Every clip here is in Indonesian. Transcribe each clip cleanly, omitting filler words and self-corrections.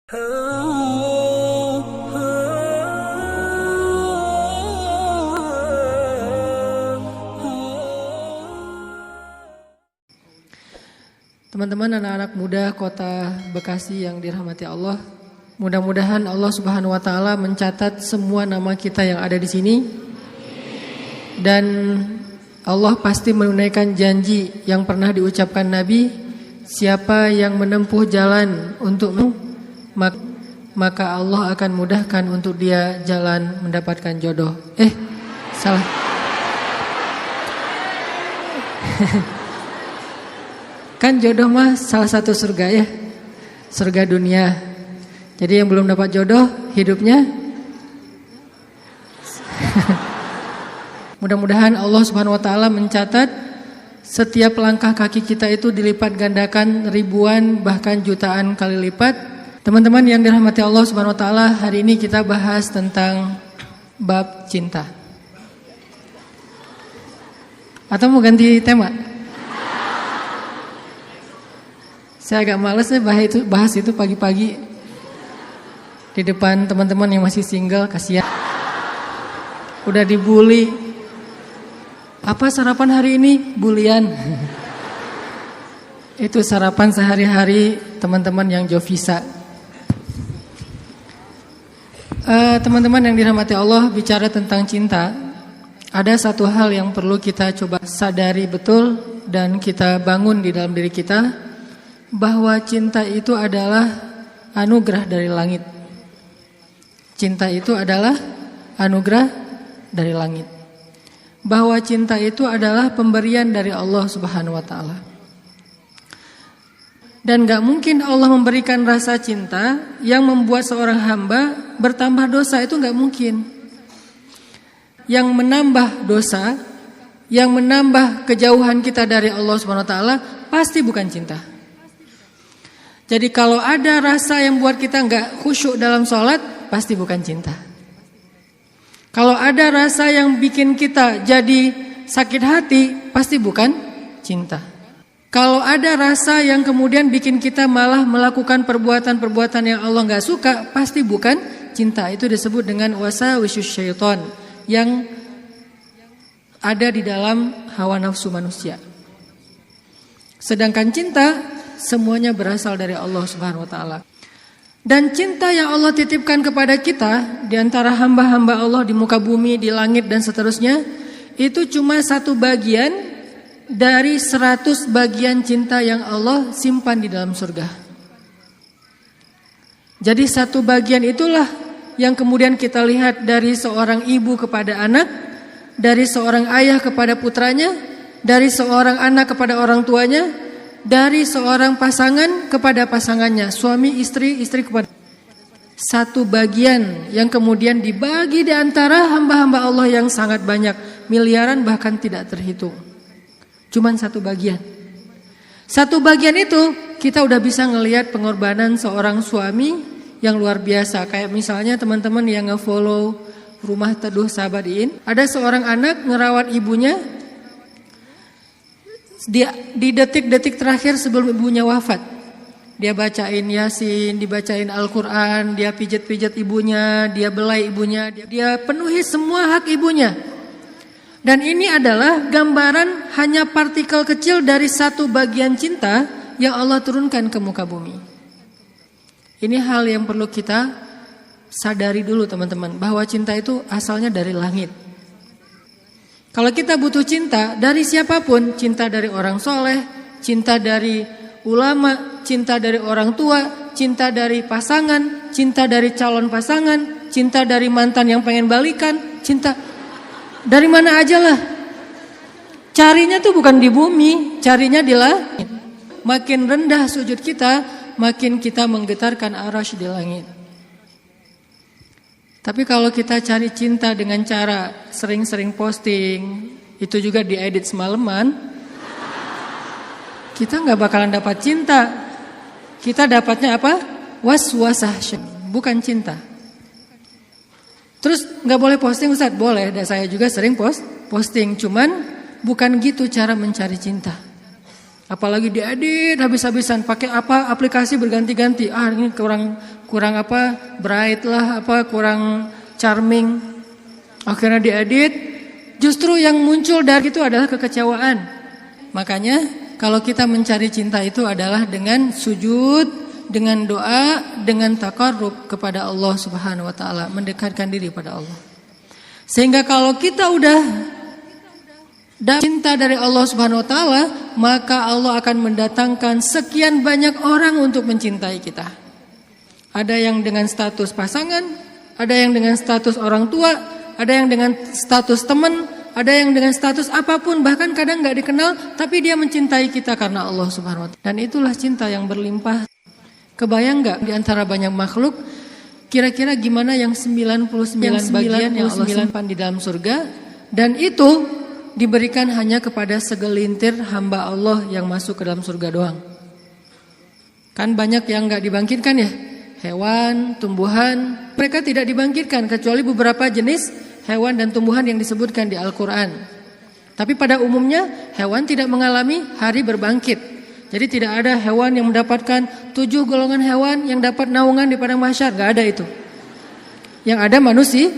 Teman-teman anak-anak muda kota Bekasi yang dirahmati Allah, mudah-mudahan Allah Subhanahu wa taala mencatat semua nama kita yang ada di sini. Dan Allah pasti menunaikan janji yang pernah diucapkan Nabi, siapa yang menempuh jalan untukmu, maka Allah akan mudahkan untuk dia jalan mendapatkan jodoh. Salah. Kan jodoh mah salah satu surga ya, surga dunia. Jadi yang belum dapat jodoh hidupnya mudah-mudahan Allah Subhanahu wa taala mencatat setiap langkah kaki kita itu dilipat gandakan ribuan bahkan jutaan kali lipat. Teman-teman yang dirahmati Allah Subhanahu wa taala, hari ini kita bahas tentang bab cinta. Atau mau ganti tema? Saya agak males bahas itu pagi-pagi di depan teman-teman yang masih single, kasihan. Udah dibully. Apa sarapan hari ini? Bulian. Itu sarapan sehari-hari teman-teman yang Jovisa. Teman-teman yang dirahmati Allah, bicara tentang cinta, ada satu hal yang perlu kita coba sadari betul dan kita bangun di dalam diri kita, bahwa cinta itu adalah anugerah dari langit. Cinta itu adalah anugerah dari langit. Bahwa cinta itu adalah pemberian dari Allah Subhanahu wa taala. Dan gak mungkin Allah memberikan rasa cinta yang membuat seorang hamba bertambah dosa, itu gak mungkin. Yang menambah dosa, yang menambah kejauhan kita dari Allah Subhanahu wa taala pasti bukan cinta. Jadi kalau ada rasa yang buat kita gak khusyuk dalam sholat, pasti bukan cinta. Kalau ada rasa yang bikin kita jadi sakit hati, pasti bukan cinta. Kalau ada rasa yang kemudian bikin kita malah melakukan perbuatan-perbuatan yang Allah gak suka, pasti bukan cinta. Itu disebut dengan wasawisus syaitan yang ada di dalam hawa nafsu manusia. Sedangkan cinta semuanya berasal dari Allah Subhanahu wa taala. Dan cinta yang Allah titipkan kepada kita di antara hamba-hamba Allah di muka bumi, di langit dan seterusnya, itu cuma satu bagian dari 100 bagian cinta yang Allah simpan di dalam surga. Jadi satu bagian itulah yang kemudian kita lihat dari seorang ibu kepada anak, dari seorang ayah kepada putranya, dari seorang anak kepada orang tuanya, dari seorang pasangan kepada pasangannya, suami istri, istri kepada. Satu bagian yang kemudian dibagi di antara hamba-hamba Allah yang sangat banyak, miliaran bahkan tidak terhitung. Cuman satu bagian. Satu bagian itu kita udah bisa ngelihat pengorbanan seorang suami yang luar biasa. Kayak misalnya teman-teman yang nge-follow Rumah Teduh Sahabadiin, ada seorang anak ngerawat ibunya. Dia di detik-detik terakhir sebelum ibunya wafat, dia bacain Yasin, dibacain Al-Quran, dia pijat-pijat ibunya, dia belai ibunya, dia penuhi semua hak ibunya. Dan ini adalah gambaran hanya partikel kecil dari satu bagian cinta yang Allah turunkan ke muka bumi. Ini hal yang perlu kita sadari dulu teman-teman, bahwa cinta itu asalnya dari langit. Kalau kita butuh cinta dari siapapun, cinta dari orang soleh, cinta dari ulama, cinta dari orang tua, cinta dari pasangan, cinta dari calon pasangan, cinta dari mantan yang pengen balikan, cinta dari mana aja lah. Carinya tuh bukan di bumi, carinya di langit. Makin rendah sujud kita, makin kita menggetarkan arasy di langit. Tapi kalau kita cari cinta dengan cara sering-sering posting, itu juga diedit semalaman, kita gak bakalan dapat cinta. Kita dapatnya apa? Was-wasah, bukan cinta. Terus gak boleh posting Ustaz? Boleh, dan saya juga sering posting. Cuman bukan gitu cara mencari cinta. Apalagi diedit habis-habisan, pakai apa aplikasi berganti-ganti. Ini kurang apa bright lah, apa kurang charming. Akhirnya diedit. Justru yang muncul dari itu adalah kekecewaan. Makanya kalau kita mencari cinta itu adalah dengan sujud, dengan doa, dengan taqarrub kepada Allah Subhanahu wa taala, mendekatkan diri pada Allah. Sehingga kalau kita udah cinta dari Allah Subhanahu wa taala, maka Allah akan mendatangkan sekian banyak orang untuk mencintai kita. Ada yang dengan status pasangan, ada yang dengan status orang tua, ada yang dengan status teman, ada yang dengan status apapun, bahkan kadang gak dikenal, tapi dia mencintai kita karena Allah Subhanahu wa taala. Dan itulah cinta yang berlimpah. Kebayang gak di antara banyak makhluk, kira-kira gimana yang 99 bagian yang Allah simpan di dalam surga, dan itu diberikan hanya kepada segelintir hamba Allah yang masuk ke dalam surga doang. Kan banyak yang gak dibangkitkan ya, hewan, tumbuhan, mereka tidak dibangkitkan kecuali beberapa jenis hewan dan tumbuhan yang disebutkan di Al-Quran. Tapi pada umumnya hewan tidak mengalami hari berbangkit. Jadi tidak ada hewan yang mendapatkan 7 golongan hewan yang dapat naungan di padang mahsyar, gak ada itu. Yang ada manusia.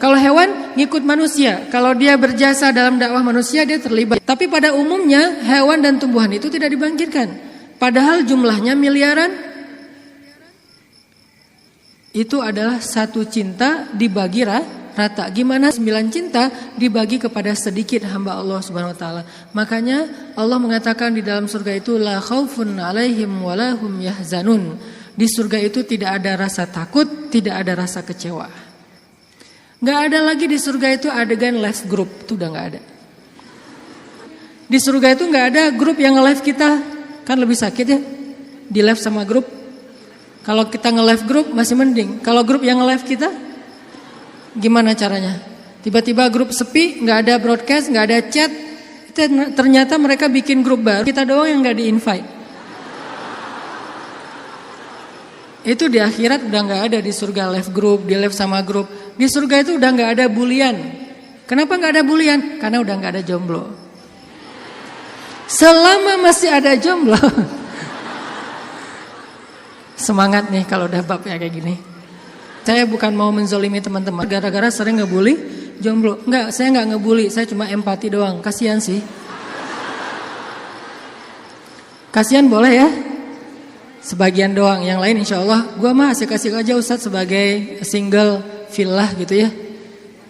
Kalau hewan ngikut manusia, kalau dia berjasa dalam dakwah manusia dia terlibat. Tapi pada umumnya hewan dan tumbuhan itu tidak dibangkitkan. Padahal jumlahnya miliaran. Itu adalah satu cinta dibagi rata. Gimana 9 cinta dibagi kepada sedikit hamba Allah Subhanahu wa taala. Makanya Allah mengatakan di dalam surga itu la khaufun 'alaihim wa la hum yahzanun. Di surga itu tidak ada rasa takut, tidak ada rasa kecewa. Gak ada lagi di surga itu adegan live group, itu udah gak ada. Di surga itu gak ada grup yang nge-live kita, kan lebih sakit ya, di live sama grup. Kalau kita nge-live grup masih mending, kalau grup yang nge-live kita, gimana caranya? Tiba-tiba grup sepi, gak ada broadcast, gak ada chat, ternyata mereka bikin grup baru, kita doang yang gak di-invite. Itu di akhirat udah gak ada di surga live group, di live sama grup. Di surga itu udah gak ada bulian. Kenapa gak ada bulian? Karena udah gak ada jomblo. Selama masih ada jomblo, semangat nih kalau udah babnya kayak gini. Saya bukan mau menzolimi teman-teman gara-gara sering ngebully jomblo. Enggak, saya gak ngebully, saya cuma empati doang. Kasihan sih. Kasihan boleh ya. Sebagian doang, yang lain insya Allah gue mah asik-asik aja Ustadz sebagai single villa gitu ya,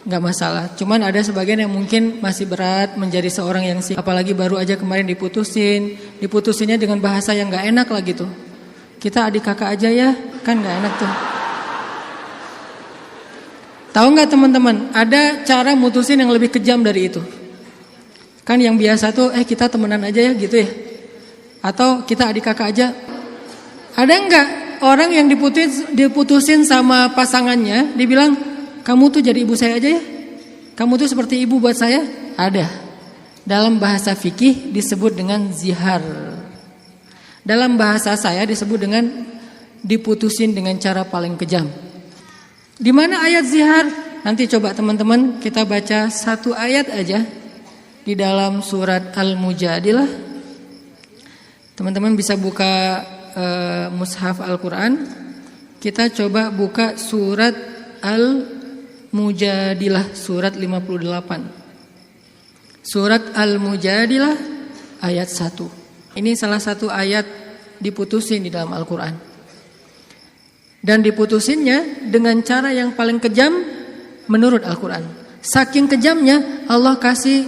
nggak masalah. Cuman ada sebagian yang mungkin masih berat menjadi seorang yang single, apalagi baru aja kemarin diputusinnya dengan bahasa yang nggak enak lah gitu. Kita adik kakak aja ya, kan nggak enak tuh. Tahu nggak teman-teman, ada cara mutusin yang lebih kejam dari itu. Kan yang biasa tuh kita temenan aja ya gitu ya, atau kita adik kakak aja. Ada enggak orang yang diputusin sama pasangannya, dibilang kamu tuh jadi ibu saya aja ya, kamu tuh seperti ibu buat saya? Ada. Dalam bahasa fikih disebut dengan zihar. Dalam bahasa saya disebut dengan diputusin dengan cara paling kejam. Di mana ayat zihar? Nanti coba teman-teman kita baca satu ayat aja di dalam surat Al-Mujadilah. Teman-teman bisa buka mushaf Al-Quran. Kita coba buka surat Al-Mujadilah, surat 58. Surat Al-Mujadilah ayat 1. Ini salah satu ayat diputusin di dalam Al-Quran. Dan diputusinnya dengan cara yang paling kejam menurut Al-Quran. Saking kejamnya Allah kasih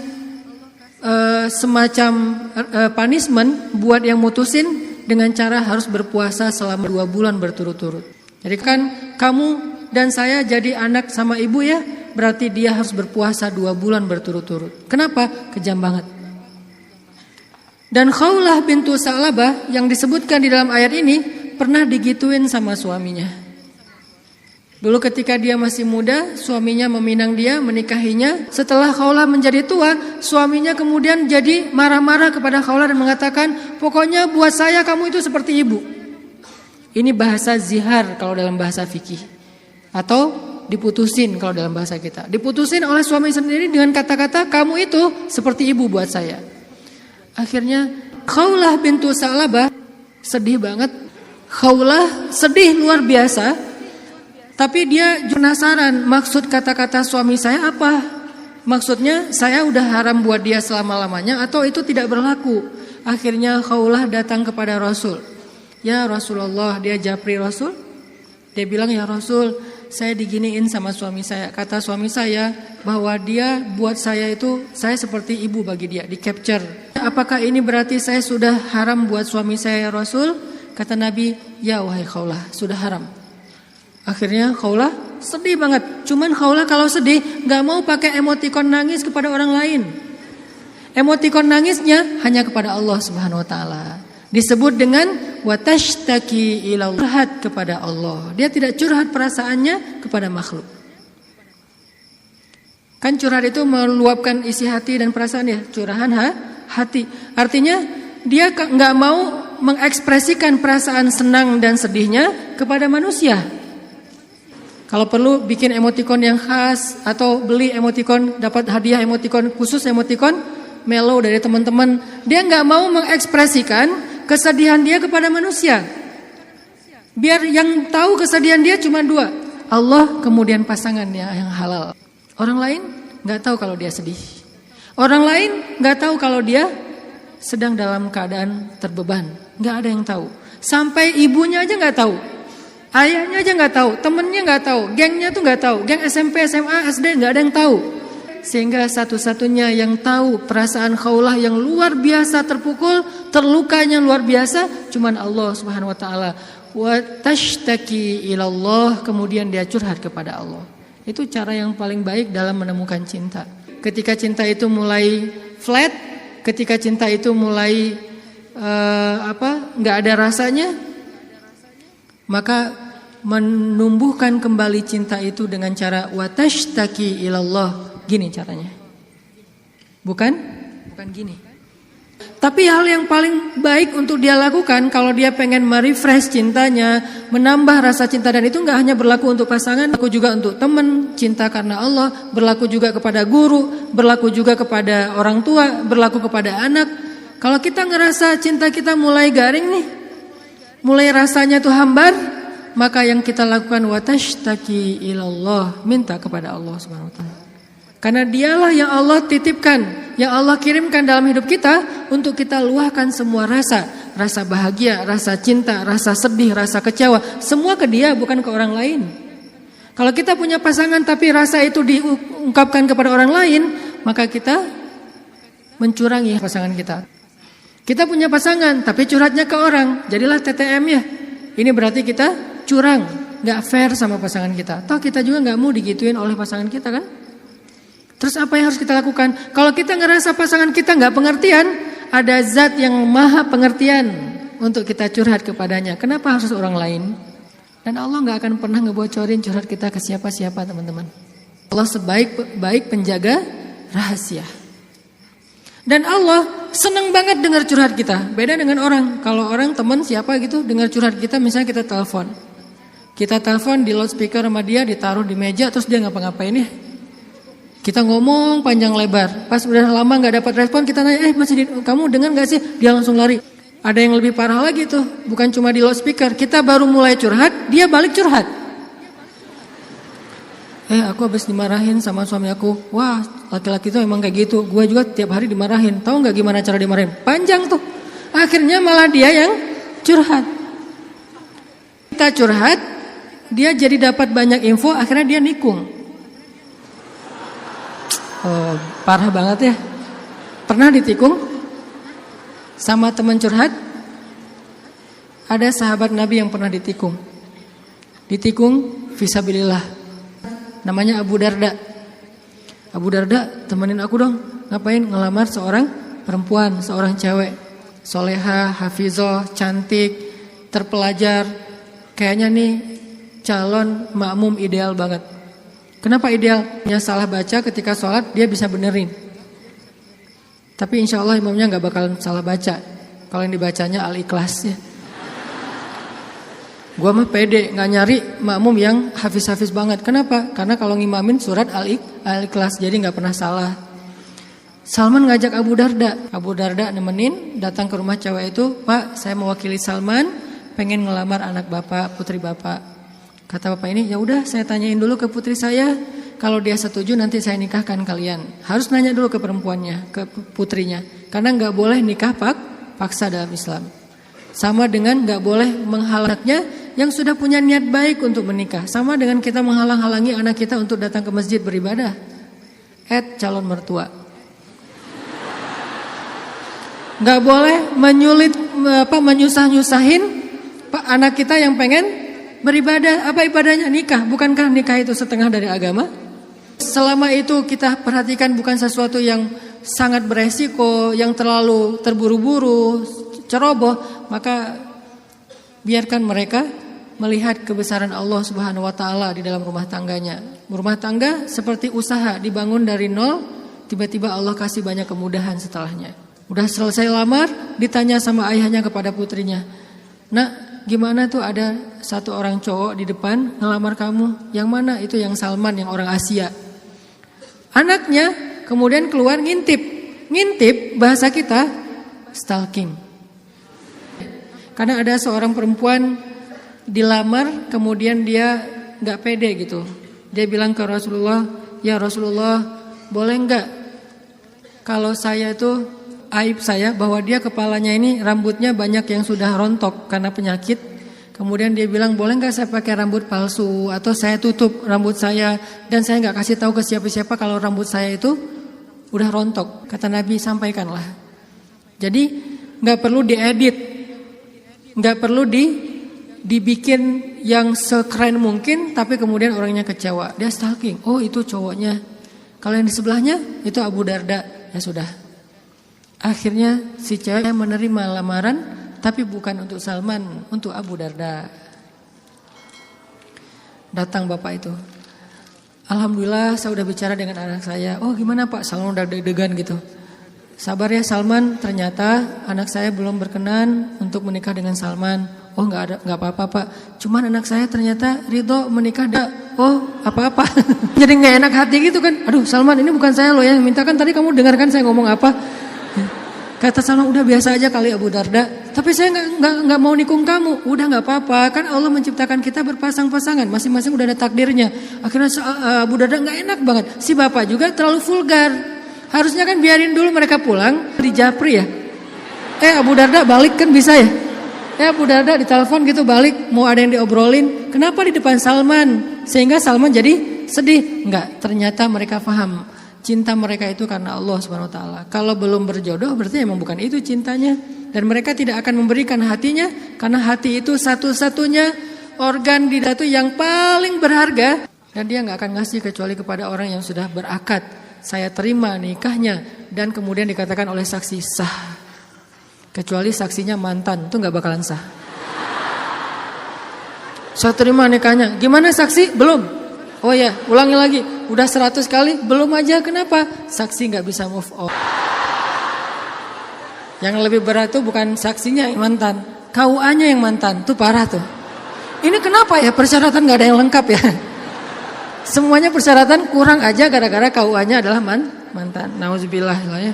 semacam punishment buat yang mutusin, dengan cara harus berpuasa selama 2 bulan berturut-turut. Jadi kan kamu dan saya jadi anak sama ibu ya, berarti dia harus berpuasa 2 bulan berturut-turut. Kenapa? Kejam banget. Dan Khawlah bintu Sa'labah yang disebutkan di dalam ayat ini pernah digituin sama suaminya. Dulu ketika dia masih muda, suaminya meminang dia, menikahinya. Setelah Khawlah menjadi tua, suaminya kemudian jadi marah-marah kepada Khawlah dan mengatakan, pokoknya buat saya kamu itu seperti ibu. Ini bahasa zihar kalau dalam bahasa fikih. Atau diputusin kalau dalam bahasa kita. Diputusin oleh suami sendiri dengan kata-kata, kamu itu seperti ibu buat saya. Akhirnya Khawlah bintu Sa'labah sedih banget. Khawlah sedih luar biasa. Tapi dia penasaran, maksud kata-kata suami saya apa? Maksudnya saya udah haram buat dia selama-lamanya atau itu tidak berlaku? Akhirnya Khawlah datang kepada Rasul. Ya Rasulullah, dia japri Rasul. Dia bilang, ya Rasul, saya diginiin sama suami saya. Kata suami saya bahwa dia buat saya itu, saya seperti ibu bagi dia, di capture. Apakah ini berarti saya sudah haram buat suami saya ya Rasul? Kata Nabi, ya wahai Khawlah, sudah haram. Akhirnya Khawlah sedih banget. Cuman Khawlah kalau sedih gak mau pakai emotikon nangis kepada orang lain. Emotikon nangisnya hanya kepada Allah Subhanahu Wa Taala. Disebut dengan watashtaki ilallah, curhat kepada Allah. Dia tidak curhat perasaannya kepada makhluk. Kan curhat itu meluapkan isi hati dan perasaan ya, curahan hati. Artinya dia nggak mau mengekspresikan perasaan senang dan sedihnya kepada manusia. Kalau perlu bikin emotikon yang khas atau beli emotikon, dapat hadiah emotikon khusus, emotikon mellow dari teman-teman. Dia nggak mau mengekspresikan kesedihan dia kepada manusia. Biar yang tahu kesedihan dia cuma dua, Allah kemudian pasangannya yang halal. Orang lain gak tahu kalau dia sedih. Orang lain gak tahu kalau dia sedang dalam keadaan terbeban. Gak ada yang tahu. Sampai ibunya aja gak tahu, ayahnya aja gak tahu, temennya gak tahu, gengnya tuh gak tahu. Geng SMP, SMA, SD gak ada yang tahu. Sehingga satu-satunya yang tahu perasaan Khawlah yang luar biasa terpukul, terlukanya luar biasa, cuman Allah Subhanahu Wa Taala. Wa tashtaki ilallah, kemudian dia curhat kepada Allah. Itu cara yang paling baik dalam menemukan cinta. Ketika cinta itu mulai flat, ketika cinta itu mulai nggak ada rasanya, maka menumbuhkan kembali cinta itu dengan cara wa tashtaki ilallah. Gini caranya. Bukan gini. Tapi hal yang paling baik untuk dia lakukan kalau dia pengen merefresh cintanya, menambah rasa cinta, dan itu gak hanya berlaku untuk pasangan, berlaku juga untuk teman, cinta karena Allah, berlaku juga kepada guru, berlaku juga kepada orang tua, berlaku kepada anak. Kalau kita ngerasa cinta kita mulai garing nih, mulai rasanya tuh hambar, maka yang kita lakukan watashtaki ilallah, minta kepada Allah Subhanahu Wa Taala. Karena dialah yang Allah titipkan, yang Allah kirimkan dalam hidup kita untuk kita luahkan semua rasa. Rasa bahagia, rasa cinta, rasa sedih, rasa kecewa. Semua ke dia, bukan ke orang lain. Kalau kita punya pasangan tapi rasa itu diungkapkan kepada orang lain, maka kita mencurangi pasangan kita. Kita punya pasangan tapi curhatnya ke orang, jadilah TTM ya. Ini berarti kita curang, gak fair sama pasangan kita. Toh kita juga gak mau digituin oleh pasangan kita kan. Terus apa yang harus kita lakukan? Kalau kita ngerasa pasangan kita gak pengertian, ada zat yang maha pengertian untuk kita curhat kepadanya. Kenapa harus orang lain? Dan Allah gak akan pernah ngebocorin curhat kita ke siapa-siapa teman-teman. Allah sebaik-baik penjaga rahasia. Dan Allah senang banget dengar curhat kita. Beda dengan orang. Kalau orang teman siapa gitu dengar curhat kita, misalnya kita telepon. Kita telepon di loudspeaker sama dia, ditaruh di meja, terus dia ngapa-ngapain ya. Kita ngomong panjang lebar. Pas udah lama gak dapat respon, kita nanya, kamu dengar gak sih? Dia langsung lari. Ada yang lebih parah lagi tuh. Bukan cuma di loudspeaker. Kita baru mulai curhat, dia balik curhat. Aku habis dimarahin sama suami aku. Wah, laki-laki itu emang kayak gitu. Gue juga tiap hari dimarahin. Tahu gak gimana cara dimarahin? Panjang tuh. Akhirnya malah dia yang curhat. Kita curhat, dia jadi dapat banyak info, akhirnya dia nikung. Parah banget ya. Pernah ditikung sama teman curhat? Ada sahabat Nabi yang pernah ditikung. Ditikung fisabilillah. Namanya Abu Darda. Abu Darda, temenin aku dong. Ngapain? Ngelamar seorang perempuan, seorang cewek, soleha, hafizah, cantik, terpelajar. Kayaknya nih calon makmum ideal banget. Kenapa ideal? Dia salah baca ketika sholat, dia bisa benerin. Tapi insya Allah imamnya gak bakalan salah baca. Kalau yang dibacanya Al-Ikhlas ya. Gua mah pede, gak nyari makmum yang hafiz-hafiz banget. Kenapa? Karena kalau ngimamin surat Al-Ikhlas, jadi gak pernah salah. Salman ngajak Abu Darda. Abu Darda nemenin, datang ke rumah cewek itu. Pak, saya mewakili Salman, pengen ngelamar anak bapak, putri bapak. Kata bapak ini, ya udah saya tanyain dulu ke putri saya. Kalau dia setuju nanti saya nikahkan kalian. Harus nanya dulu ke perempuannya, ke putrinya. Karena nggak boleh nikah paksa dalam Islam. Sama dengan nggak boleh menghalangnya yang sudah punya niat baik untuk menikah. Sama dengan kita menghalang-halangi anak kita untuk datang ke masjid beribadah. Calon mertua. Nggak boleh menyusah-nyusahin anak kita yang pengen beribadah. Apa ibadahnya? Nikah. Bukankah nikah itu setengah dari agama? Selama itu kita perhatikan bukan sesuatu yang sangat beresiko, yang terlalu terburu-buru, ceroboh, maka biarkan mereka melihat kebesaran Allah Subhanahu wa taala di dalam rumah tangganya. Rumah tangga seperti usaha dibangun dari nol, tiba-tiba Allah kasih banyak kemudahan setelahnya. Udah selesai lamar, ditanya sama ayahnya kepada putrinya. Nak, gimana tuh ada satu orang cowok di depan ngelamar kamu? Yang mana? Itu yang Salman, yang orang Asia. Anaknya kemudian keluar ngintip. Ngintip bahasa kita stalking. Karena ada seorang perempuan dilamar, kemudian dia gak pede gitu. Dia bilang ke Rasulullah, ya Rasulullah, boleh gak kalau saya itu aib saya bahwa dia kepalanya ini rambutnya banyak yang sudah rontok karena penyakit. Kemudian dia bilang, boleh gak saya pakai rambut palsu atau saya tutup rambut saya dan saya gak kasih tahu ke siapa-siapa kalau rambut saya itu udah rontok. Kata Nabi, sampaikanlah. Jadi gak perlu diedit, gak perlu dibikin yang sekeren mungkin, tapi kemudian orangnya kecewa. Dia stalking, oh itu cowoknya. Kalau yang di sebelahnya itu Abu Darda, ya sudah. Akhirnya si cewek menerima lamaran, tapi bukan untuk Salman, untuk Abu Darda. Datang bapak itu. Alhamdulillah saya udah bicara dengan anak saya. Oh gimana Pak, Salman udah deg-degan gitu. Sabar ya Salman, ternyata anak saya belum berkenan untuk menikah dengan Salman. Oh nggak apa-apa Pak. Cuman anak saya ternyata ridho menikah. Oh apa-apa. Jadi nggak enak hati gitu kan. Aduh Salman, ini bukan saya loh yang minta, kan tadi kamu dengarkan saya ngomong apa. Kata Salman, udah biasa aja kali Abu Darda. Tapi saya nggak mau nikung kamu. Udah nggak apa-apa. Kan Allah menciptakan kita berpasang-pasangan. Masing-masing udah ada takdirnya. Akhirnya Abu Darda nggak enak banget. Si bapak juga terlalu vulgar. Harusnya kan biarin dulu mereka pulang di Japri ya. Abu Darda balik kan bisa ya. Abu Darda ditelepon gitu balik, mau ada yang diobrolin. Kenapa di depan Salman? Sehingga Salman jadi sedih. Enggak, ternyata mereka paham. Cinta mereka itu karena Allah Subhanahu wa taala. Kalau belum berjodoh berarti emang bukan itu cintanya. Dan mereka tidak akan memberikan hatinya karena hati itu satu-satunya organ di datu yang paling berharga. Dan dia enggak akan ngasih kecuali kepada orang yang sudah berakad. Saya terima nikahnya, dan kemudian dikatakan oleh saksi sah. Kecuali saksinya mantan, itu gak bakalan sah. Saya terima nikahnya. Gimana saksi? Belum. Oh ya, ulangi lagi. Udah 100 kali, belum aja. Kenapa? Saksi gak bisa move on. Yang lebih berat tuh bukan saksinya yang mantan, KUA-nya yang mantan. Tuh parah tuh. Ini kenapa ya persyaratan gak ada yang lengkap ya? Semuanya persyaratan kurang aja gara-gara KUA-nya adalah mantan. Nauzubillah lah ya.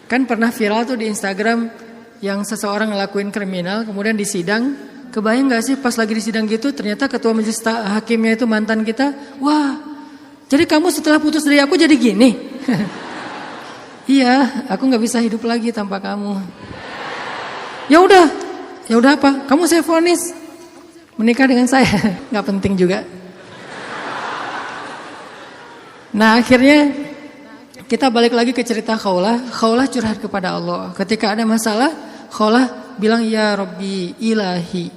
Kan pernah viral tuh di Instagram yang seseorang ngelakuin kriminal kemudian disidang. Kebayang gak sih pas lagi disidang gitu ternyata ketua majelis hakimnya itu mantan kita. Wah, jadi kamu setelah putus dari aku jadi gini? Iya, aku gak bisa hidup lagi tanpa kamu. Ya udah apa? Kamu saya vonis menikah dengan saya. Gak penting juga. Nah akhirnya kita balik lagi ke cerita Khawlah. Khawlah curhat kepada Allah. Ketika ada masalah, Khawlah bilang, ya Rabbi ilahi.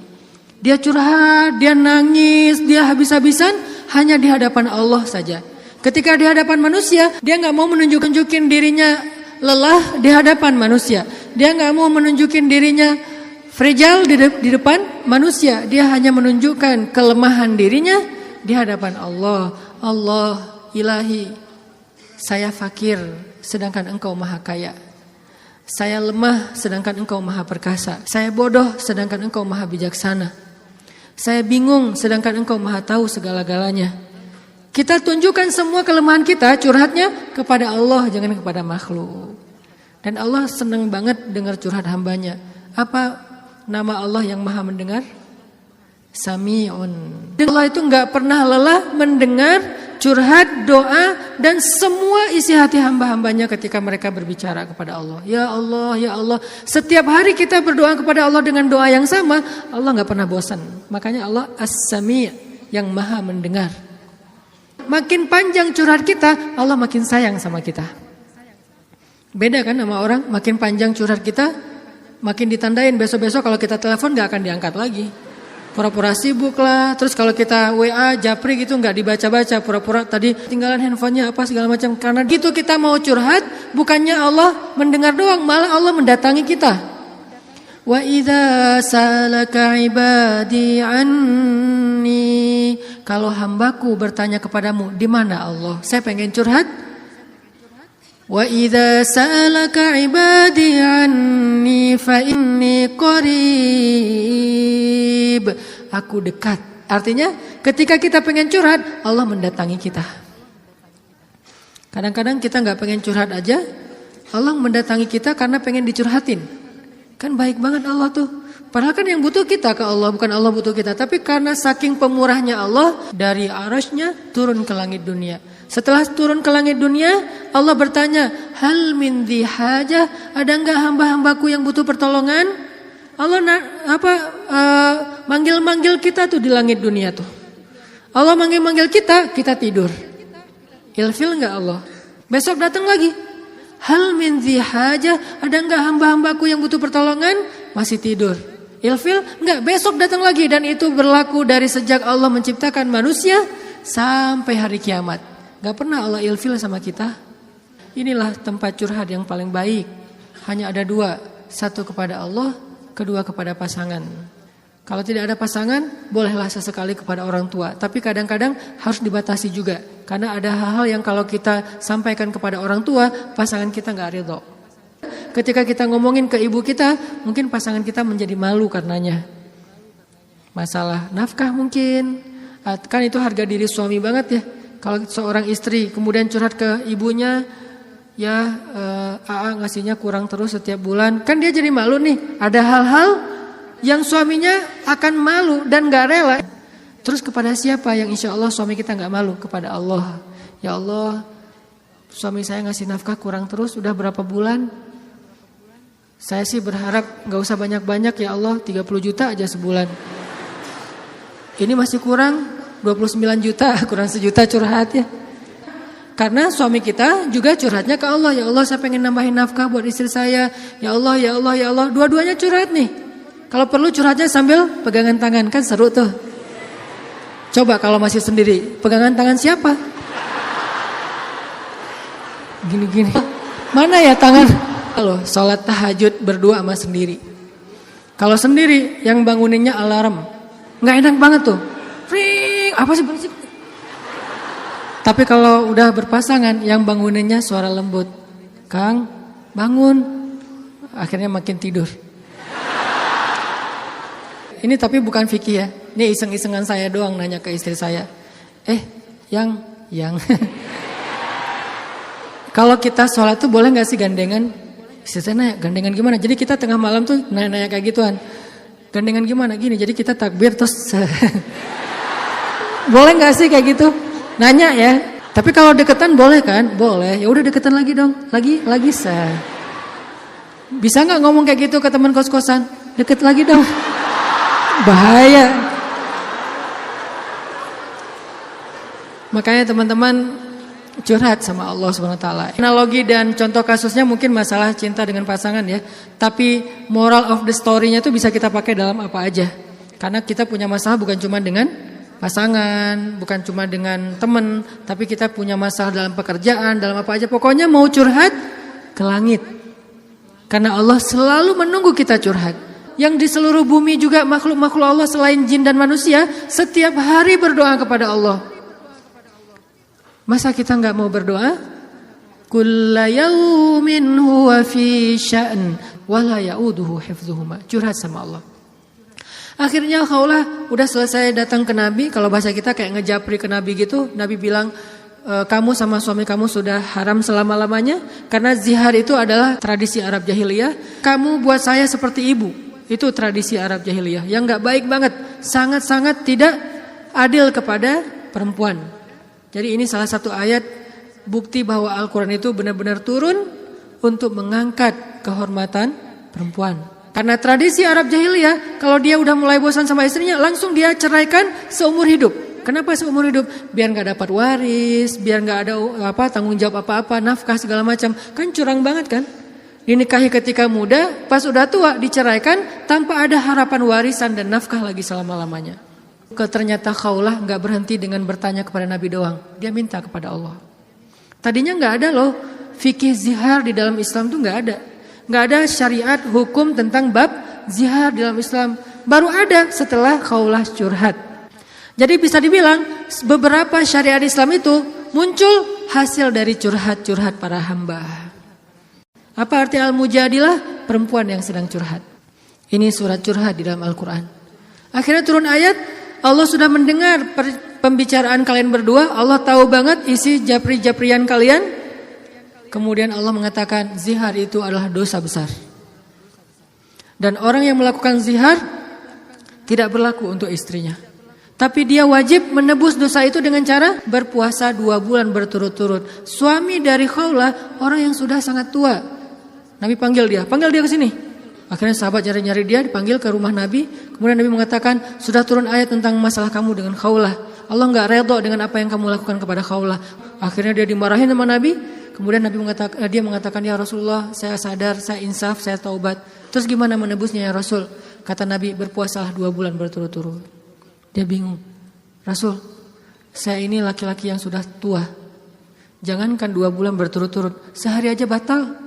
Dia curhat, dia nangis, dia habis-habisan hanya di hadapan Allah saja. Ketika di hadapan manusia, dia gak mau menunjukin dirinya lelah di hadapan manusia. Dia gak mau menunjukin dirinya fragile di depan manusia. Dia hanya menunjukkan kelemahan dirinya di hadapan Allah. Allah ilahi, saya fakir sedangkan engkau maha kaya. Saya lemah sedangkan engkau maha perkasa. Saya bodoh sedangkan engkau maha bijaksana. Saya bingung sedangkan engkau maha tahu segala-galanya. Kita tunjukkan semua kelemahan kita, curhatnya kepada Allah, jangan kepada makhluk. Dan Allah senang banget dengar curhat hambanya. Apa nama Allah yang maha mendengar? Sami'un. Allah itu gak pernah lelah mendengar curhat, doa, dan semua isi hati hamba-hambanya ketika mereka berbicara kepada Allah. Ya Allah, ya Allah. Setiap hari kita berdoa kepada Allah dengan doa yang sama, Allah gak pernah bosan. Makanya Allah As-Sami', yang maha mendengar. Makin panjang curhat kita, Allah makin sayang sama kita. Beda kan sama orang, makin panjang curhat kita, makin ditandain besok-besok kalau kita telepon gak akan diangkat lagi. Pura-pura sibuk lah, terus kalau kita WA, japri gitu gak dibaca-baca, pura-pura tadi tinggalan handphonenya apa segala macam. Karena gitu kita mau curhat, bukannya Allah mendengar doang, malah Allah mendatangi kita. Wa idza salaka ibadi anni, kalau hambaku bertanya kepadamu, di mana Allah? Saya pengen curhat. Wa idza sa'alaka ibadi anni fa inni qarib. Aku dekat. Artinya ketika kita pengen curhat, Allah mendatangi kita. Kadang-kadang kita enggak pengen curhat aja, Allah mendatangi kita karena pengen dicurhatin. Kan baik banget Allah tuh. Padahal kan yang butuh kita ke Allah, bukan Allah butuh kita. Tapi karena saking pemurahnya Allah, dari arasy-Nya turun ke langit dunia. Setelah turun ke langit dunia, Allah bertanya, hal min dhi hajah, ada enggak hamba-hambaku yang butuh pertolongan? Allah manggil-manggil kita tuh di langit dunia tuh. Allah manggil-manggil kita, kita tidur. Ilfil enggak Allah? Besok datang lagi. Hal min dhi hajah, ada enggak hamba-hambaku yang butuh pertolongan? Masih tidur. Ilfil enggak, besok datang lagi. Dan itu berlaku dari sejak Allah menciptakan manusia sampai hari kiamat. Gak pernah Allah ilfil sama kita. Inilah tempat curhat yang paling baik. Hanya ada dua. Satu kepada Allah, kedua kepada pasangan. Kalau tidak ada pasangan, bolehlah sesekali kepada orang tua. Tapi kadang-kadang harus dibatasi juga. Karena ada hal-hal yang kalau kita sampaikan kepada orang tua, pasangan kita gak ridho. Ketika kita ngomongin ke ibu kita, mungkin pasangan kita menjadi malu karenanya. Masalah nafkah mungkin. Kan itu harga diri suami banget ya. Kalau seorang istri kemudian curhat ke ibunya, ya AA ngasihnya kurang terus setiap bulan. Kan dia jadi malu nih. Ada hal-hal yang suaminya akan malu dan gak rela. Terus kepada siapa yang insya Allah suami kita gak malu? Kepada Allah. Ya Allah, suami saya ngasih nafkah kurang terus, udah berapa bulan? Saya sih berharap gak usah banyak-banyak ya Allah, 30 juta aja sebulan. Ini masih kurang 29 juta, kurang sejuta curhat ya. Karena suami kita juga curhatnya ke Allah. Ya Allah, saya pengen nambahin nafkah buat istri saya. Ya Allah, ya Allah, ya Allah. Dua-duanya curhat nih. Kalau perlu curhatnya sambil pegangan tangan, kan seru tuh. Coba kalau masih sendiri, pegangan tangan siapa? Gini-gini. Mana ya tangan? Kalau sholat tahajud berdua sama sendiri. Kalau sendiri yang banguninnya alarm, nggak enak banget tuh. Ring, apa sih berisik? Tapi kalau udah berpasangan, yang banguninnya suara lembut. Kang, bangun. Akhirnya makin tidur. Ini tapi bukan fikih ya. Ini iseng-isengan saya doang nanya ke istri saya. Yang. Kalau kita sholat tuh boleh gak sih gandengan? Istri saya nanya, gandengan gimana? Jadi kita tengah malam tuh nanya kayak gituan. Gandengan gimana? Gini, jadi kita takbir terus... Boleh gak sih kayak gitu? Nanya ya. Tapi kalau deketan boleh kan? Boleh. Ya udah deketan lagi dong. Lagi sah. Bisa gak ngomong kayak gitu ke teman kos-kosan? Deket lagi dong. Bahaya. Makanya teman-teman curhat sama Allah SWT. Analogi dan contoh kasusnya mungkin masalah cinta dengan pasangan ya. Tapi moral of the story-nya itu bisa kita pakai dalam apa aja. Karena kita punya masalah bukan cuma dengan pasangan, bukan cuma dengan teman, tapi kita punya masalah dalam pekerjaan, dalam apa aja. Pokoknya mau curhat ke langit. Karena Allah selalu menunggu kita curhat. Yang di seluruh bumi juga makhluk-makhluk Allah selain jin dan manusia, setiap hari berdoa kepada Allah. Masa kita enggak mau berdoa? Kulla yaumin huwa fi sya'n wa la ya'uduhu hifdzuhuma. Curhat sama Allah. Akhirnya Khawlah udah selesai datang ke Nabi. Kalau bahasa kita kayak ngejapri ke Nabi gitu. Nabi bilang, kamu sama suami kamu sudah haram selama-lamanya. Karena zihar itu adalah tradisi Arab jahiliyah. Kamu buat saya seperti ibu. Itu tradisi Arab jahiliyah yang gak baik banget. Sangat-sangat tidak adil kepada perempuan. Jadi ini salah satu ayat bukti bahwa Al-Quran itu benar-benar turun untuk mengangkat kehormatan perempuan. Karena tradisi Arab jahiliyah, kalau dia udah mulai bosan sama istrinya, langsung dia ceraikan seumur hidup. Kenapa seumur hidup? Biar gak dapat waris, biar gak ada tanggung jawab apa-apa, nafkah segala macam. Kan curang banget kan? Dinikahi ketika muda, pas udah tua diceraikan tanpa ada harapan warisan dan nafkah lagi selama-lamanya. Ternyata Khawlah gak berhenti dengan bertanya kepada Nabi doang. Dia minta kepada Allah. Tadinya gak ada loh fikih zihar di dalam Islam tuh gak ada. Gak ada syariat hukum tentang bab zihar di dalam Islam. Baru ada setelah Khawlah curhat. Jadi bisa dibilang beberapa syariat Islam itu muncul hasil dari curhat-curhat para hamba. Apa arti Al-Mujadilah? Perempuan yang sedang curhat. Ini surat curhat di dalam Al-Quran. Akhirnya turun ayat. Allah sudah mendengar pembicaraan kalian berdua. Allah tahu banget isi japri-japrian kalian. Kemudian Allah mengatakan zihar itu adalah dosa besar. Dan orang yang melakukan zihar tidak berlaku untuk istrinya. Tapi dia wajib menebus dosa itu dengan cara berpuasa 2 bulan berturut-turut. Suami dari Khawlah orang yang sudah sangat tua. Nabi panggil dia ke sini. Akhirnya sahabat nyari-nyari dia, dipanggil ke rumah Nabi. Kemudian Nabi mengatakan, sudah turun ayat tentang masalah kamu dengan Khawlah. Allah gak redha dengan apa yang kamu lakukan kepada Khawlah. Akhirnya dia dimarahin sama Nabi. Kemudian dia mengatakan, ya Rasulullah, saya sadar, saya insaf, saya taubat. Terus gimana menebusnya ya Rasul? Kata Nabi, berpuasalah 2 bulan berturut-turut. Dia bingung. Rasul, saya ini laki-laki yang sudah tua. Jangankan 2 bulan berturut-turut, sehari aja batal.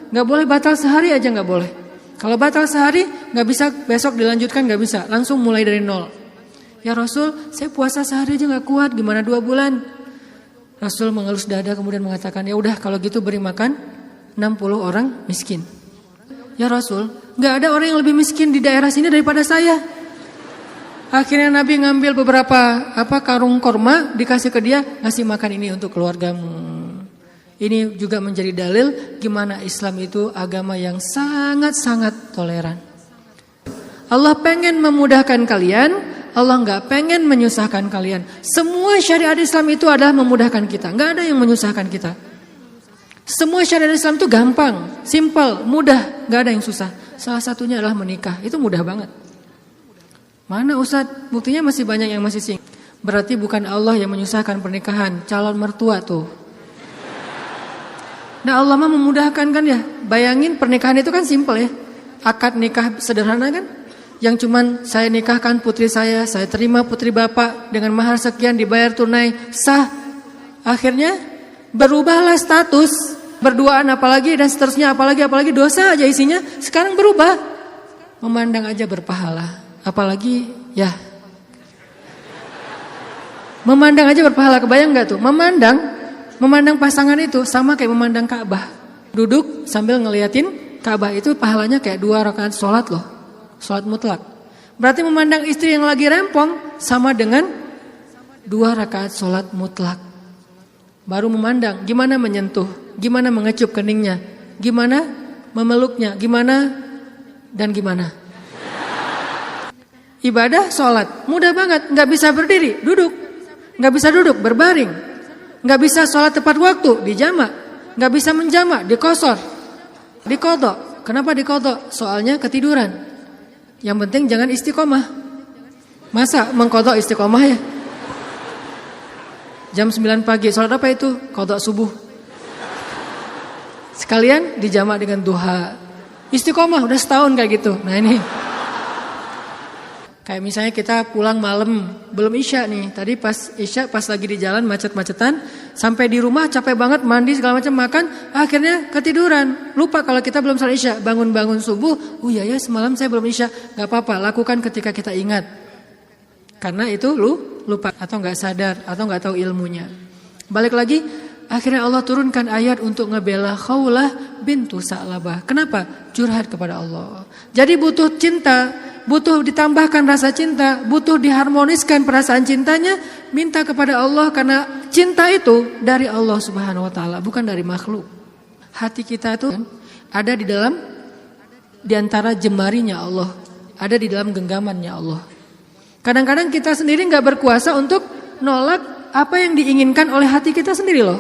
Gak boleh batal sehari aja gak boleh. Kalau batal sehari gak bisa besok dilanjutkan, gak bisa. Langsung mulai dari nol. Ya Rasul, saya puasa sehari aja gak kuat, gimana 2 bulan? Rasul mengelus dada kemudian mengatakan, ya udah kalau gitu beri makan 60 orang miskin. Ya Rasul, gak ada orang yang lebih miskin di daerah sini daripada saya. Akhirnya Nabi ngambil beberapa karung korma, dikasih ke dia, ngasih makan ini untuk keluargamu. Ini juga menjadi dalil gimana Islam itu agama yang sangat-sangat toleran. Allah pengen memudahkan kalian, Allah gak pengen menyusahkan kalian. Semua syariat Islam itu adalah memudahkan kita, gak ada yang menyusahkan kita. Semua syariat Islam itu gampang, simple, mudah, gak ada yang susah. Salah satunya adalah menikah, itu mudah banget. Mana Ustadz? Buktinya masih banyak yang masih single. Berarti bukan Allah yang menyusahkan pernikahan, calon mertua tuh. Nah Allah mah memudahkan kan ya. Bayangin pernikahan itu kan simple ya. Akad nikah sederhana kan. Yang cuman saya nikahkan putri saya terima putri bapak dengan mahar sekian dibayar tunai, sah. Akhirnya berubahlah status, berduaan apalagi dan seterusnya apalagi dosa aja isinya. Sekarang berubah. Memandang aja berpahala. Apalagi ya. Memandang aja berpahala, kebayang gak tuh? Memandang pasangan itu sama kayak memandang Ka'bah. Duduk sambil ngeliatin Ka'bah itu pahalanya kayak 2 rakaat sholat loh. Sholat mutlak. Berarti memandang istri yang lagi rempong sama dengan 2 rakaat sholat mutlak. Baru memandang gimana menyentuh, gimana mengecup keningnya, gimana memeluknya, gimana dan gimana. Ibadah sholat mudah banget, gak bisa berdiri, duduk. Gak bisa duduk, berbaring. Gak bisa sholat tepat waktu, dijamak. Gak bisa menjamak, dikosor, dikodok. Kenapa dikodok? Soalnya ketiduran. Yang penting jangan istiqomah. Masa mengkodok istiqomah ya? Jam 9 pagi, sholat apa itu? Kodok subuh. Sekalian dijamak dengan duha. Istiqomah, udah setahun kayak gitu. Nah ini. Kayak misalnya kita pulang malam, belum isya nih. Tadi pas isya, pas lagi di jalan macet-macetan, sampai di rumah capek banget, mandi segala macam, makan, akhirnya ketiduran. Lupa kalau kita belum salat isya, bangun-bangun subuh, oh iya ya semalam saya belum isya. Gak apa-apa, lakukan ketika kita ingat. Karena itu lupa atau gak sadar atau gak tahu ilmunya. Balik lagi, akhirnya Allah turunkan ayat untuk ngebela Khawlah bintu Sa'labah. Kenapa? Curhat kepada Allah. Jadi butuh cinta. butuh ditambahkan rasa cinta, butuh diharmoniskan perasaan cintanya, minta kepada Allah karena cinta itu dari Allah Subhanahu wa taala, bukan dari makhluk. Hati kita itu ada di antara jemarinya Allah, ada di dalam genggamannya Allah. Kadang-kadang kita sendiri nggak berkuasa untuk nolak apa yang diinginkan oleh hati kita sendiri loh.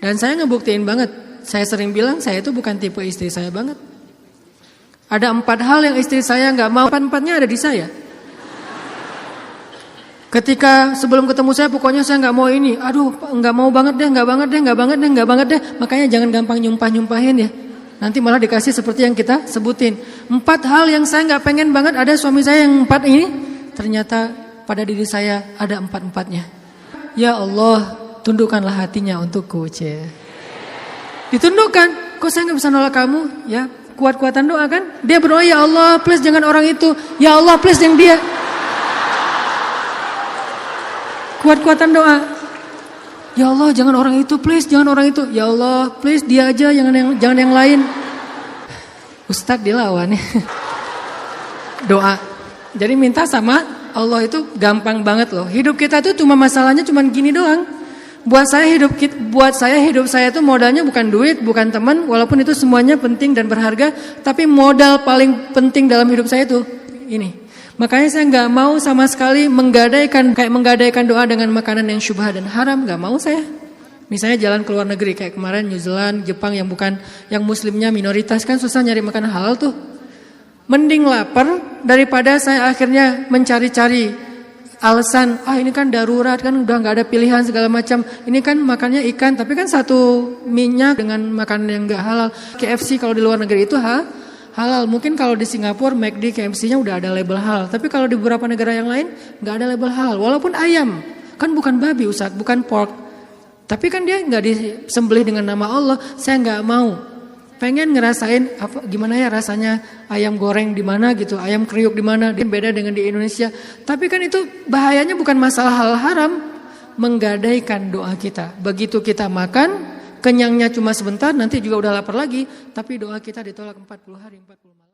Dan saya ngebuktiin banget, saya sering bilang saya itu bukan tipe istri saya banget. Ada 4 hal yang istri saya nggak mau, 4-4-nya ada di saya. Ketika sebelum ketemu saya, pokoknya saya nggak mau ini, aduh nggak mau banget deh, nggak banget deh. Makanya jangan gampang nyumpahin ya. Nanti malah dikasih seperti yang kita sebutin. 4 hal yang saya nggak pengen banget ada suami saya yang 4 ini, ternyata pada diri saya ada 4-4-nya. Ya Allah, tundukkanlah hatinya untukku, ditundukkan. Kok saya nggak bisa nolak kamu? Ya, kuat-kuatan doa kan? Dia berdoa, ya Allah, please jangan orang itu. Ya Allah, please yang dia. Kuat-kuatan doa. Ya Allah, jangan orang itu, please jangan orang itu. Ya Allah, please dia aja, jangan yang lain. Ustadz dilawan ya. Doa. Jadi minta sama Allah itu gampang banget loh. Hidup kita tuh cuma masalahnya cuma gini doang. Buat saya hidup saya itu modalnya bukan duit, bukan teman, walaupun itu semuanya penting dan berharga, tapi modal paling penting dalam hidup saya itu ini. Makanya saya nggak mau sama sekali menggadaikan doa dengan makanan yang syubhat dan haram, nggak mau saya. Misalnya jalan ke luar negeri kayak kemarin New Zealand, Jepang yang muslimnya minoritas kan susah nyari makanan halal tuh. Mending lapar daripada saya akhirnya mencari-cari alasan, ini kan darurat kan udah nggak ada pilihan segala macam. Ini kan makannya ikan, tapi kan satu minyak dengan makanan yang nggak halal. KFC kalau di luar negeri itu halal. Mungkin kalau di Singapura McD KFC-nya udah ada label halal. Tapi kalau di beberapa negara yang lain nggak ada label halal. Walaupun ayam kan bukan babi Ustaz, bukan pork. Tapi kan dia nggak disembelih dengan nama Allah. Saya nggak mau. Pengen ngerasain gimana ya rasanya ayam goreng di mana gitu, ayam kriuk di mana, beda dengan di Indonesia. Tapi kan itu bahayanya bukan masalah hal haram, menggadaikan doa kita. Begitu kita makan, kenyangnya cuma sebentar, nanti juga udah lapar lagi, tapi doa kita ditolak 40 hari 40 malam.